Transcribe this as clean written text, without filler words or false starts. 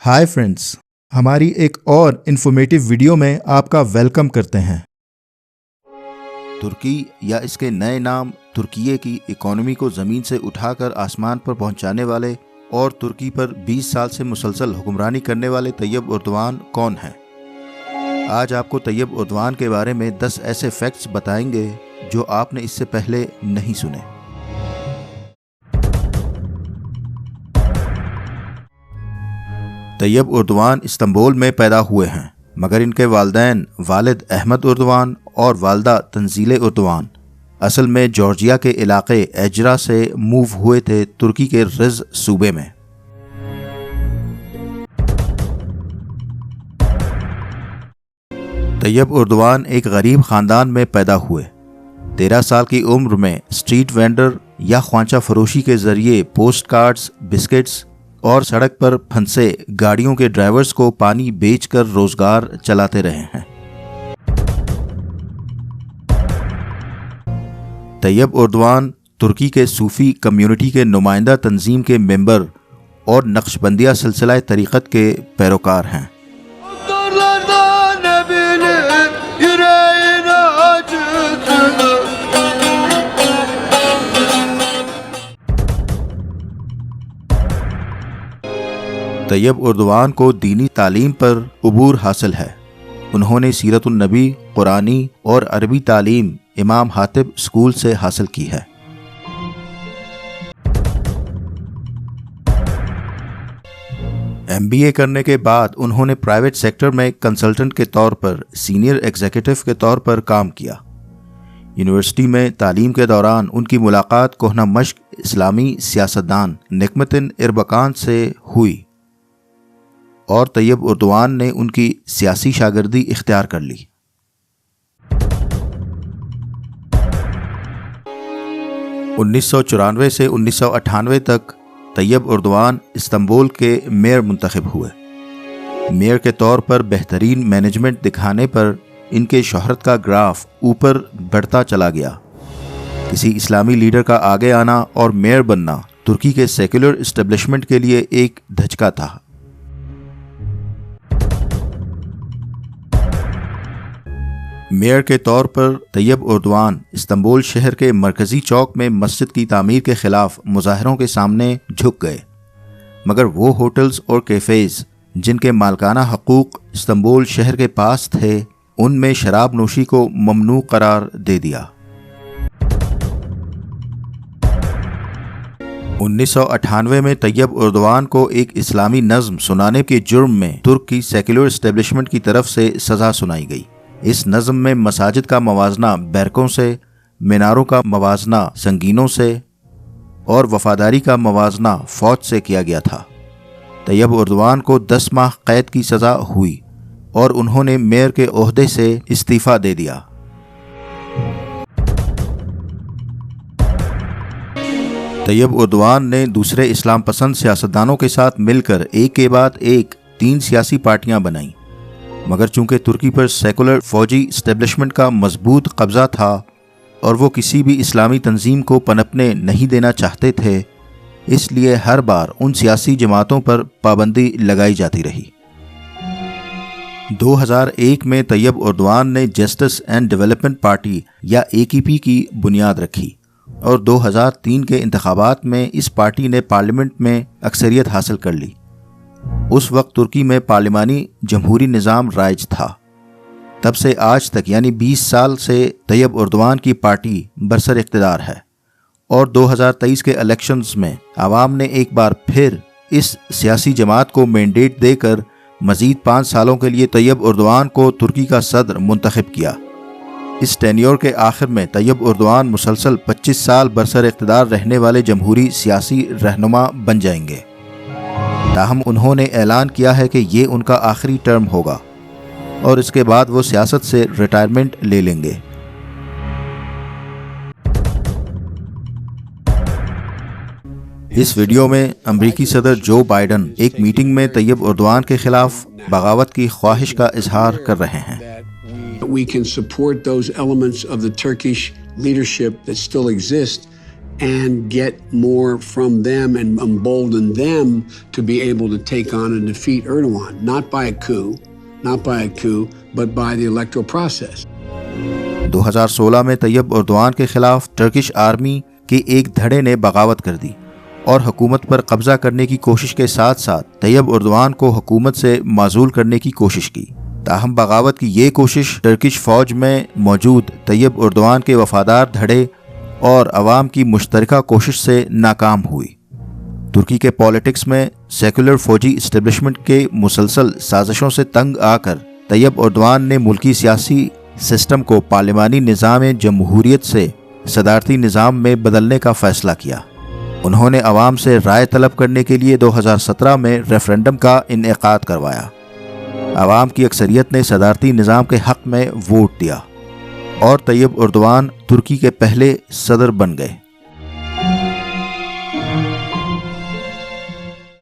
High friends, ہماری ایک اور انفارمیٹیو ویڈیو میں آپ کا ویلکم کرتے ہیں۔ ترکی یا اس کے نئے نام ترکیے کی اکانومی کو زمین سے اٹھا کر آسمان پر پہنچانے والے اور ترکی پر 20 سال سے مسلسل حکمرانی کرنے والے طیب اردوان کون ہیں؟ آج آپ کو طیب اردوان کے بارے میں 10 ایسے فیکٹس بتائیں گے جو آپ نے اس سے پہلے نہیں سنے۔ طیب اردوان استنبول میں پیدا ہوئے ہیں، مگر ان کے والدین والد احمد اردوان اور والدہ تنزیل اردوان اصل میں جارجیا کے علاقے ایجرا سے موو ہوئے تھے ترکی کے رز صوبے میں۔ طیب اردوان ایک غریب خاندان میں پیدا ہوئے۔ 13 سال کی عمر میں اسٹریٹ وینڈر یا خوانچہ فروشی کے ذریعے پوسٹ کارڈز، بسکٹس اور سڑک پر پھنسے گاڑیوں کے ڈرائیورز کو پانی بیچ کر روزگار چلاتے رہے ہیں۔ طیب اردوان ترکی کے صوفی کمیونٹی کے نمائندہ تنظیم کے ممبر اور نقشبندیہ سلسلہ طریقت کے پیروکار ہیں۔ طیب اردوان کو دینی تعلیم پر عبور حاصل ہے۔ انہوں نے سیرت النبی، قرآنی اور عربی تعلیم امام حاتب اسکول سے حاصل کی ہے۔ MBA کرنے کے بعد انہوں نے پرائیویٹ سیکٹر میں کنسلٹنٹ کے طور پر سینئر ایگزیکٹو کے طور پر کام کیا۔ یونیورسٹی میں تعلیم کے دوران ان کی ملاقات کہنہ مشق اسلامی سیاستدان نکمتن اربکان سے ہوئی اور طیب اردوان نے ان کی سیاسی شاگردی اختیار کر لی۔ انیس سو 94 سے 1998 تک طیب اردوان استنبول کے میئر منتخب ہوئے۔ میئر کے طور پر بہترین مینجمنٹ دکھانے پر ان کے شہرت کا گراف اوپر بڑھتا چلا گیا۔ کسی اسلامی لیڈر کا آگے آنا اور میئر بننا ترکی کے سیکولر اسٹیبلشمنٹ کے لیے ایک دھچکا تھا۔ میئر کے طور پر طیب اردوان استنبول شہر کے مرکزی چوک میں مسجد کی تعمیر کے خلاف مظاہروں کے سامنے جھک گئے، مگر وہ ہوٹلز اور کیفیز جن کے مالکانہ حقوق استنبول شہر کے پاس تھے ان میں شراب نوشی کو ممنوع قرار دے دیا۔ 1998 میں طیب اردوان کو ایک اسلامی نظم سنانے کے جرم میں ترک کی سیکولر اسٹیبلشمنٹ کی طرف سے سزا سنائی گئی۔ اس نظم میں مساجد کا موازنہ بیرکوں سے، میناروں کا موازنہ سنگینوں سے اور وفاداری کا موازنہ فوج سے کیا گیا تھا۔ طیب اردوان کو 10 ماہ قید کی سزا ہوئی اور انہوں نے میئر کے عہدے سے استعفیٰ دے دیا۔ طیب اردوان نے دوسرے اسلام پسند سیاستدانوں کے ساتھ مل کر ایک کے بعد ایک 3 سیاسی پارٹیاں بنائیں، مگر چونکہ ترکی پر سیکولر فوجی اسٹیبلشمنٹ کا مضبوط قبضہ تھا اور وہ کسی بھی اسلامی تنظیم کو پنپنے نہیں دینا چاہتے تھے، اس لیے ہر بار ان سیاسی جماعتوں پر پابندی لگائی جاتی رہی۔ 2001 میں طیب اردوان نے جسٹس اینڈ ڈیولپمنٹ پارٹی یا AKP کی بنیاد رکھی اور 2003 کے انتخابات میں اس پارٹی نے پارلیمنٹ میں اکثریت حاصل کر لی۔ اس وقت ترکی میں پارلیمانی جمہوری نظام رائج تھا۔ تب سے آج تک یعنی 20 سال سے طیب اردوان کی پارٹی برسر اقتدار ہے اور 2023 کے الیکشنز میں عوام نے ایک بار پھر اس سیاسی جماعت کو مینڈیٹ دے کر مزید 5 سالوں کے لیے طیب اردوان کو ترکی کا صدر منتخب کیا۔ اس ٹینیور کے آخر میں طیب اردوان مسلسل 25 سال برسر اقتدار رہنے والے جمہوری سیاسی رہنما بن جائیں گے۔ تاہم انہوں نے اعلان کیا ہے کہ یہ ان کا آخری ٹرم ہوگا اور اس کے بعد وہ سیاست سے ریٹائرمنٹ لے لیں گے۔ اس ویڈیو میں امریکی صدر جو بائیڈن ایک میٹنگ میں طیب اردوان کے خلاف بغاوت کی خواہش کا اظہار کر رہے ہیں۔ We can support those elements of the Turkish leadership that still exist and get more from them and embolden them to be able to take on and defeat Erdogan, not by a coup, but by the electoral process. 2016 میں طیب اردوان کے خلاف Turkish army کے ایک دھڑے نے بغاوت کر دی اور حکومت پر قبضہ کرنے کی کوشش کے ساتھ ساتھ طیب اردوان کو حکومت سے معزول کرنے کی کوشش کی. تاہم بغاوت کی یہ کوشش ٹرکش فوج میں موجود طیب اردوان کے وفادار دھڑے اور عوام کی مشترکہ کوشش سے ناکام ہوئی. ترکی کے پالیٹکس میں سیکولر فوجی اسٹیبلشمنٹ کے مسلسل سازشوں سے تنگ آ کر طیب اردوان نے ملکی سیاسی سسٹم کو پارلیمانی نظام جمہوریت سے صدارتی نظام میں بدلنے کا فیصلہ کیا. انہوں نے عوام سے رائے طلب کرنے کے لیے 2017 میں ریفرنڈم کا انعقاد کروایا. عوام کی اکثریت نے صدارتی نظام کے حق میں ووٹ دیا اور طیب اردوان ترکی کے پہلے صدر بن گئے.